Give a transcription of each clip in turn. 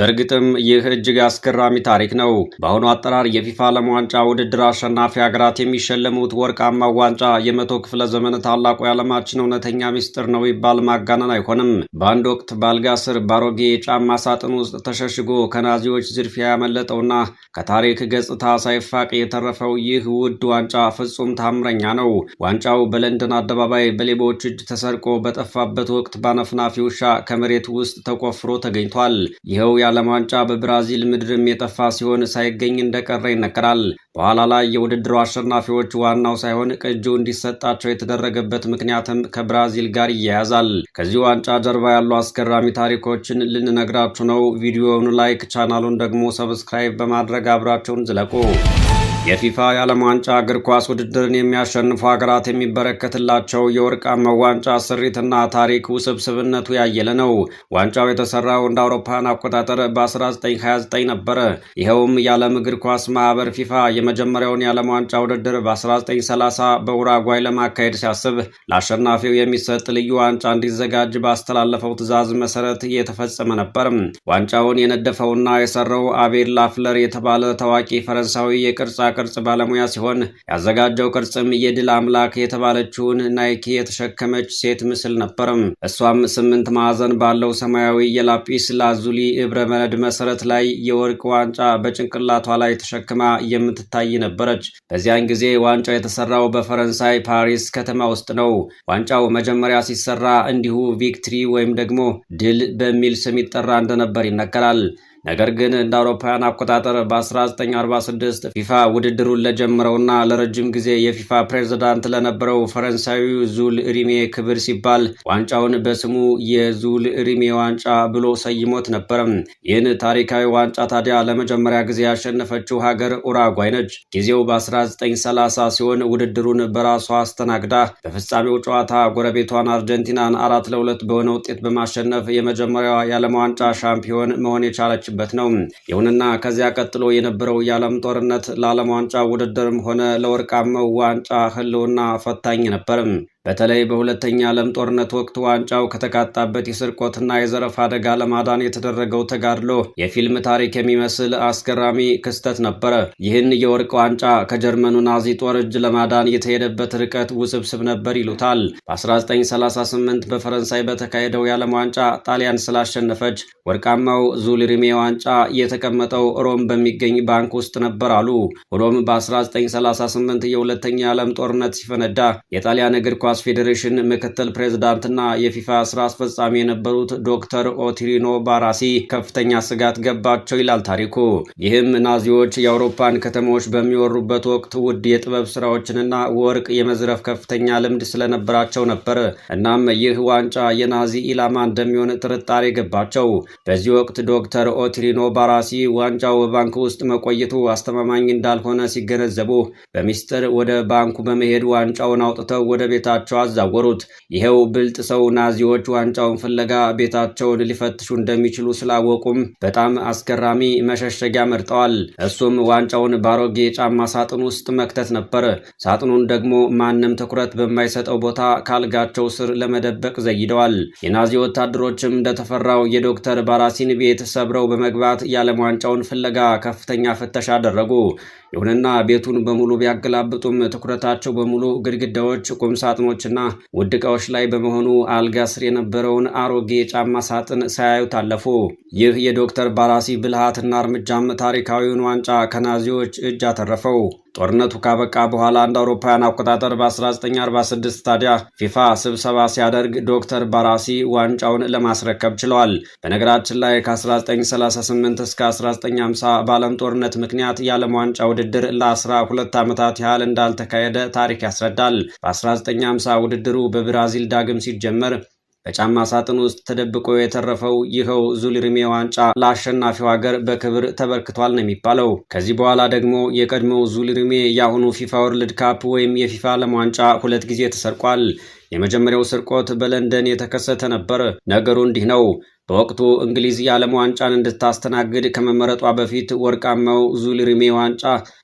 በእርግጥም ይህ እጅግ አስገራሚ ታሪክ ነው። በአሁኑ አጠራር የፊፋ ዓለም ዋንጫ ውድድር አሸናፊ ሀገራት የሚሸለሙት ወርቃማው ዋንጫ የመቶ ክፍለ ዘመን ታላቁ የዓለማችን እውነተኛ ሚስጥር ነው ይባል ማጋነን አይሆንም። በአንድ ወቅት በአልጋ ስር ባሮጌ የጫማ ሳጥን ውስጥ ተሸሽጎ ከናዚዎች ዝርፊያ ያመለጠውና ከታሪክ ገጽታ ሳይፋቅ የተረፈው ይህ ውድ ዋንጫ ፍጹም ታምረኛ ነው። ዋንጫው በለንደን አደባባይ በሌቦች እጅ ተሰርቆ በጠፋበት ወቅት በአነፍናፊ ውሻ ከመሬት ውስጥ ተቆፍሮ ተገኝቷል። ይኸው የዓለም ዋንጫ በብራዚል ምድርም የጠፋ ሲሆን ሳይገኝ እንደቀረ ይነገራል። በኋላ ላይ የውድድሩ አሸናፊዎች ዋናው ሳይሆን ቅጂው እንዲሰጣቸው የተደረገበት ምክንያትም ከብራዚል ጋር ይያያዛል። ከዚህ ዋንጫ ጀርባ ያሉ አስገራሚ ታሪኮችን ልንነግራችሁ ነው። ቪዲዮውን ላይክ፣ ቻናሉን ደግሞ ሰብስክራይብ በማድረግ አብራችሁን ዝለቁ። የፊፋ የዓለም ዋንጫ እግር ኳስ ውድድርን የሚያሸንፉ ሀገራት የሚበረከትላቸው የወርቃማው ዋንጫ ስሪትና ታሪክ ውስብስብነቱ ያየለ ነው። ዋንጫው የተሰራው እንደ አውሮፓውያን አቆጣጠር በ1929 ነበረ። ይኸውም የዓለም እግር ኳስ ማህበር ፊፋ የመጀመሪያውን የዓለም ዋንጫ ውድድር በ1930 በኡራጓይ ለማካሄድ ሲያስብ ለአሸናፊው የሚሰጥ ልዩ ዋንጫ እንዲዘጋጅ ባስተላለፈው ትዕዛዝ መሰረት የተፈጸመ ነበር። ዋንጫውን የነደፈውና የሰራው አቤል ላፍለር የተባለ ታዋቂ ፈረንሳዊ የቅርጻ ቅርጽ ባለሙያ ሲሆን ያዘጋጀው ቅርጽም የድል አምላክ የተባለችውን ናይኪ የተሸከመች ሴት ምስል ነበርም። እሷም 8 ማዕዘን ባለው ሰማያዊ የላጲስ ላዙሊ እብረ መነድ መሰረት ላይ የወርቅ ዋንጫ በጭንቅላቷ ላይ ተሸክማ የምትታይ ነበረች። በዚያን ጊዜ ዋንጫው የተሰራው በፈረንሳይ ፓሪስ ከተማ ውስጥ ነው። ዋንጫው መጀመሪያ ሲሰራ እንዲሁ ቪክትሪ ወይም ደግሞ ድል በሚል ስም ይጠራ እንደነበር ይነገራል። ነገር ግን እንደ አውሮፓውያን አቆጣጠር በ1946 ፊፋ ውድድሩን ለጀመረውና ለረጅም ጊዜ የፊፋ ፕሬዝዳንት ለነበረው ፈረንሳዊው ዙል ሪሜ ክብር ሲባል ዋንጫውን በስሙ የዙል ሪሜ ዋንጫ ብሎ ሰይሞት ነበር። ይህን ታሪካዊ ዋንጫ ታዲያ ለመጀመሪያ ጊዜ ያሸነፈችው ሀገር ኡራጓይ ነች። ጊዜው በ1930 ሲሆን ውድድሩን በራሷ አስተናግዳ በፍጻሜው ጨዋታ ጎረቤቷን አርጀንቲናን 4-2 በሆነ ውጤት በማሸነፍ የመጀመሪያዋ የዓለም ዋንጫ ሻምፒዮን መሆን የቻለች ነው። ይሁንና ከዚያ ቀጥሎ የነበረው የዓለም ጦርነት ለዓለም ዋንጫ ውድድርም ሆነ ለወርቃማው ዋንጫ ህልውና ፈታኝ ነበር። በተለይ በሁለተኛ ዓለም ጦርነት ወቅት ዋንጫው ከተቃጣበት የስርቆትና የዘረፋ አደጋ ለማዳን የተደረገው ተጋድሎ የፊልም ታሪክ የሚመስል አስገራሚ ክስተት ነበረ። ይህን የወርቅ ዋንጫ ከጀርመኑ ናዚ ጦር እጅ ለማዳን የተሄደበት ርቀት ውስብስብ ነበር ይሉታል። በ1938 በፈረንሳይ በተካሄደው የዓለም ዋንጫ ጣሊያን ስላሸነፈች ወርቃማው ዙል ሪሜ ዋንጫ የተቀመጠው ሮም በሚገኝ ባንክ ውስጥ ነበር አሉ። ሆኖም በ1938 የሁለተኛ የዓለም ጦርነት ሲፈነዳ የጣሊያን እግር ኳስ ፌዴሬሽን ምክትል ፕሬዝዳንትና የፊፋ ስራ አስፈጻሚ የነበሩት ዶክተር ኦቲሪኖ ባራሲ ከፍተኛ ስጋት ገባቸው ይላል ታሪኩ። ይህም ናዚዎች የአውሮፓን ከተሞች በሚወሩበት ወቅት ውድ የጥበብ ስራዎችንና ወርቅ የመዝረፍ ከፍተኛ ልምድ ስለነበራቸው ነበር። እናም ይህ ዋንጫ የናዚ ኢላማ እንደሚሆን ጥርጣሬ ገባቸው። በዚህ ወቅት ዶክተር ኦቲሪኖ ባራሲ ዋንጫው በባንክ ውስጥ መቆየቱ አስተማማኝ እንዳልሆነ ሲገነዘቡ በሚስጥር ወደ ባንኩ በመሄድ ዋንጫውን አውጥተው ወደ ቤታቸው አዛወሩት። ይሄው ብልጥ ሰው ናዚዎች ዋንጫውን ፍለጋ ቤታቸውን ሊፈትሹ እንደሚችሉ ስላወቁም በጣም አስገራሚ መሸሸጊያ መርጠዋል። እሱም ዋንጫውን ባሮጌ ጫማ ሳጥን ውስጥ መክተት ነበር። ሳጥኑን ደግሞ ማንም ትኩረት በማይሰጠው ቦታ ካልጋቸው ስር ለመደበቅ ዘይደዋል። የናዚ ወታደሮችም እንደተፈራው የዶክተር ባራሲን ቤት ሰብረው በመግባት የዓለም ዋንጫውን ፍለጋ ከፍተኛ ፍተሻ አደረጉ። ይሁንና ቤቱን በሙሉ ቢያገላብጡም ትኩረታቸው በሙሉ ግድግዳዎች፣ ቁም ሳጥኖችና ውድ ዕቃዎች ላይ በመሆኑ አልጋ ስር የነበረውን አሮጌ ጫማ ሳጥን ሳያዩት አለፉ። ይህ የዶክተር ባራሲ ብልሃትና እርምጃም ታሪካዊውን ዋንጫ ከናዚዎች እጅ አተረፈው። ጦርነቱ ካበቃ በኋላ እንደ አውሮፓውያን አቆጣጠር በ1946 ታዲያ ፊፋ ስብሰባ ሲያደርግ ዶክተር ባራሲ ዋንጫውን ለማስረከብ ችለዋል። በነገራችን ላይ ከ1938 እስከ 1950 በዓለም ጦርነት ምክንያት የዓለም ዋንጫ ውድድር ለ12 ዓመታት ያህል እንዳልተካሄደ ታሪክ ያስረዳል። በ1950 ውድድሩ በብራዚል ዳግም ሲጀመር በጫማ ሳጥን ውስጥ ተደብቆ የተረፈው ይኸው ዙል ሪሜ ዋንጫ ለአሸናፊው ሀገር በክብር ተበርክቷል ነው የሚባለው። ከዚህ በኋላ ደግሞ የቀድሞው ዙል ሪሜ የአሁኑ ፊፋ ወርልድ ካፕ ወይም የፊፋ ዓለም ዋንጫ 2 ጊዜ ተሰርቋል። የመጀመሪያው ስርቆት በለንደን የተከሰተ ነበር። ነገሩ እንዲህ ነው። በወቅቱ እንግሊዝ የዓለም ዋንጫን እንድታስተናግድ ከመመረጧ በፊት ወርቃማው ዙሊሪሜ ዋንጫ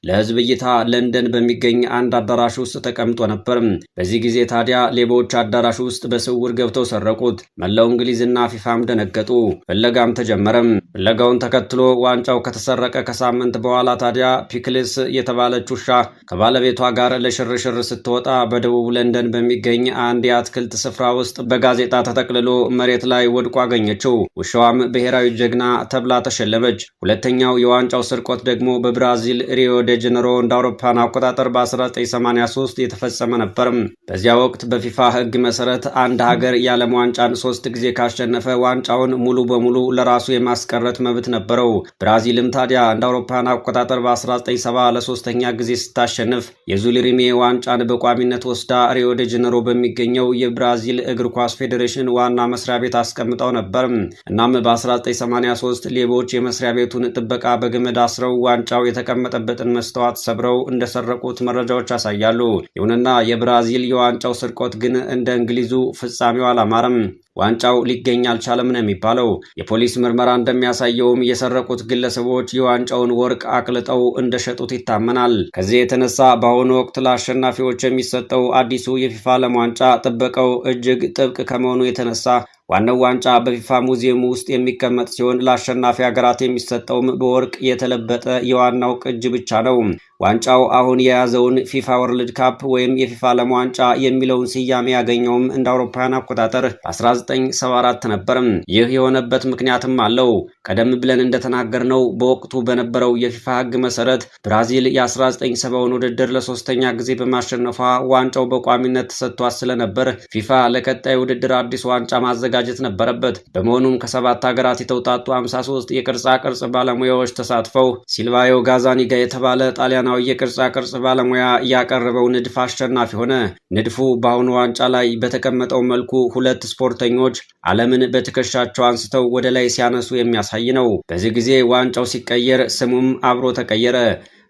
ለሕዝብ እይታ ለንደን በሚገኝ አንድ አዳራሽ ውስጥ ተቀምጦ ነበር። በዚህ ጊዜ ታዲያ ሌቦች አዳራሽ ውስጥ በስውር ገብተው ሰረቁት። መላው እንግሊዝና ፊፋም ደነገጡ። ፍለጋም ተጀመረም። ፍለጋውን ተከትሎ ዋንጫው ከተሰረቀ ከሳምንት በኋላ ታዲያ ፒክልስ የተባለች ውሻ ከባለቤቷ ጋር ለሽርሽር ስትወጣ በደቡብ ለንደን በሚገኝ አንድ የአትክልት ስፍራ ውስጥ በጋዜጣ ተጠቅልሎ መሬት ላይ ወድቆ አገኘችው። ውሻዋም ብሔራዊ ጀግና ተብላ ተሸለመች። ሁለተኛው የዋንጫው ስርቆት ደግሞ በብራዚል ሪዮ ደ ጀነሮ እንደ አውሮፓን አቆጣጠር በ1983 የተፈጸመ ነበር። በዚያ ወቅት በፊፋ ሕግ መሰረት አንድ ሀገር የዓለም ዋንጫን 3 ጊዜ ካሸነፈ ዋንጫውን ሙሉ በሙሉ ለራሱ የማስቀረት መብት ነበረው። ብራዚልም ታዲያ እንደ አውሮፓን አቆጣጠር በ1970 ለሶስተኛ ጊዜ ስታሸንፍ የዙሊሪሜ ዋንጫን በቋሚነት ወስዳ ሪዮ ደ ጀነሮ በሚገኘው የብራዚል እግር ኳስ ፌዴሬሽን ዋና መስሪያ ቤት አስቀምጠው ነበር። እናም በ1983 ሌቦች የመስሪያ ቤቱን ጥበቃ በገመድ አስረው ዋንጫው የተቀመጠበትን መስተዋት ሰብረው እንደሰረቁት መረጃዎች ያሳያሉ። ይሁንና የብራዚል የዋንጫው ስርቆት ግን እንደ እንግሊዙ ፍጻሜው አላማረም። ዋንጫው ሊገኝ አልቻለም ነው የሚባለው። የፖሊስ ምርመራ እንደሚያሳየውም የሰረቁት ግለሰቦች የዋንጫውን ወርቅ አቅልጠው እንደሸጡት ይታመናል። ከዚህ የተነሳ በአሁኑ ወቅት ለአሸናፊዎች የሚሰጠው አዲሱ የፊፋ ዓለም ዋንጫ ጥበቃው እጅግ ጥብቅ ከመሆኑ የተነሳ ዋናው ዋንጫ በፊፋ ሙዚየም ውስጥ የሚቀመጥ ሲሆን ለአሸናፊ ሀገራት የሚሰጠውም በወርቅ የተለበጠ የዋናው ቅጅ ብቻ ነው። ዋንጫው አሁን የያዘውን ፊፋ ወርልድ ካፕ ወይም የፊፋ ዓለም ዋንጫ የሚለውን ስያሜ ያገኘውም እንደ አውሮፓውያን አቆጣጠር 1974 ነበር። ይህ የሆነበት ምክንያትም አለው። ቀደም ብለን እንደተናገርነው በወቅቱ በነበረው የፊፋ ሕግ መሰረት ብራዚል የ1970ውን ውድድር ለሶስተኛ ጊዜ በማሸነፏ ዋንጫው በቋሚነት ተሰጥቷት ስለነበር ፊፋ ለቀጣይ ውድድር አዲስ ዋንጫ ማዘጋጀት ነበረበት። በመሆኑም ከ7 ሀገራት የተውጣጡ 53 የቅርጻ ቅርጽ ባለሙያዎች ተሳትፈው ሲልቫዮ ጋዛኒጋ የተባለ ጣሊያናዊ የቅርጻ ቅርጽ ባለሙያ ያቀረበው ንድፍ አሸናፊ ሆነ። ንድፉ በአሁኑ ዋንጫ ላይ በተቀመጠው መልኩ 2 ስፖርተኞች ዓለምን በትከሻቸው አንስተው ወደ ላይ ሲያነሱ የሚያሳይ ነው። በዚህ ጊዜ ዋንጫው ሲቀየር ስሙም አብሮ ተቀየረ።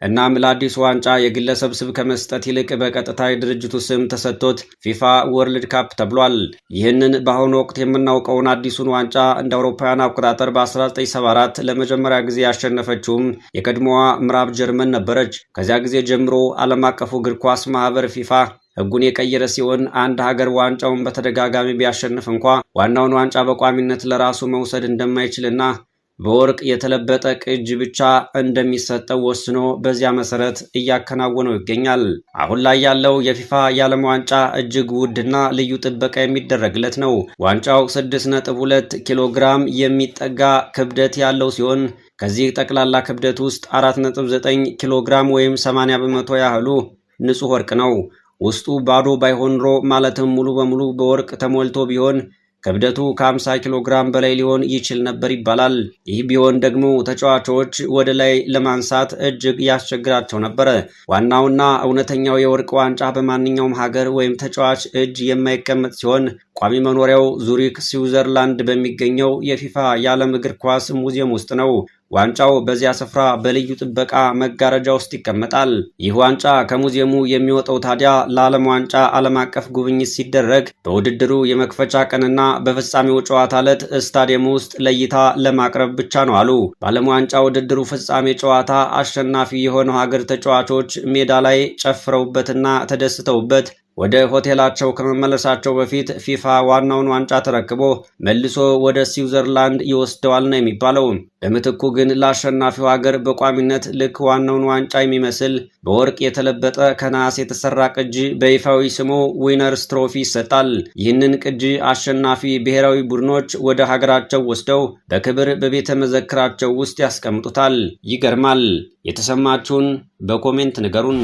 እናም ለአዲሱ ዋንጫ የግለሰብ ስም ከመስጠት ይልቅ በቀጥታ የድርጅቱ ስም ተሰጥቶት ፊፋ ወርልድ ካፕ ተብሏል። ይህንን በአሁኑ ወቅት የምናውቀውን አዲሱን ዋንጫ እንደ አውሮፓውያን አቆጣጠር በ1974 ለመጀመሪያ ጊዜ ያሸነፈችውም የቀድሞዋ ምዕራብ ጀርመን ነበረች። ከዚያ ጊዜ ጀምሮ ዓለም አቀፉ እግር ኳስ ማህበር ፊፋ ሕጉን የቀየረ ሲሆን አንድ ሀገር ዋንጫውን በተደጋጋሚ ቢያሸንፍ እንኳ ዋናውን ዋንጫ በቋሚነት ለራሱ መውሰድ እንደማይችልና በወርቅ የተለበጠ ቅጅ ብቻ እንደሚሰጠው ወስኖ በዚያ መሰረት እያከናወነው ይገኛል። አሁን ላይ ያለው የፊፋ የዓለም ዋንጫ እጅግ ውድና ልዩ ጥበቃ የሚደረግለት ነው። ዋንጫው 6.2 ኪሎ ግራም የሚጠጋ ክብደት ያለው ሲሆን ከዚህ ጠቅላላ ክብደት ውስጥ 4.9 ኪሎ ግራም ወይም 80 በመቶ ያህሉ ንጹህ ወርቅ ነው። ውስጡ ባዶ ባይሆን ኖሮ ማለትም ሙሉ በሙሉ በወርቅ ተሞልቶ ቢሆን ክብደቱ ከ50 ኪሎ ግራም በላይ ሊሆን ይችል ነበር ይባላል። ይህ ቢሆን ደግሞ ተጫዋቾች ወደ ላይ ለማንሳት እጅግ ያስቸግራቸው ነበር። ዋናውና እውነተኛው የወርቅ ዋንጫ በማንኛውም ሀገር ወይም ተጫዋች እጅ የማይቀመጥ ሲሆን ቋሚ መኖሪያው ዙሪክ ስዊዘርላንድ በሚገኘው የፊፋ የዓለም እግር ኳስ ሙዚየም ውስጥ ነው። ዋንጫው በዚያ ስፍራ በልዩ ጥበቃ መጋረጃ ውስጥ ይቀመጣል። ይህ ዋንጫ ከሙዚየሙ የሚወጣው ታዲያ ለዓለም ዋንጫ ዓለም አቀፍ ጉብኝት ሲደረግ በውድድሩ የመክፈቻ ቀንና በፍጻሜው ጨዋታ ዕለት ስታዲየም ውስጥ ለእይታ ለማቅረብ ብቻ ነው አሉ። በዓለም ዋንጫ ውድድሩ ፍጻሜ ጨዋታ አሸናፊ የሆነው ሀገር ተጫዋቾች ሜዳ ላይ ጨፍረውበትና ተደስተውበት ወደ ሆቴላቸው ከመመለሳቸው በፊት ፊፋ ዋናውን ዋንጫ ተረክቦ መልሶ ወደ ስዊዘርላንድ ይወስደዋል ነው የሚባለው። በምትኩ ግን ለአሸናፊው ሀገር በቋሚነት ልክ ዋናውን ዋንጫ የሚመስል በወርቅ የተለበጠ ከነሐስ የተሰራ ቅጂ በይፋዊ ስሙ ዊነርስ ትሮፊ ይሰጣል። ይህንን ቅጂ አሸናፊ ብሔራዊ ቡድኖች ወደ ሀገራቸው ወስደው በክብር በቤተ መዘክራቸው ውስጥ ያስቀምጡታል። ይገርማል። የተሰማችሁን በኮሜንት ንገሩን።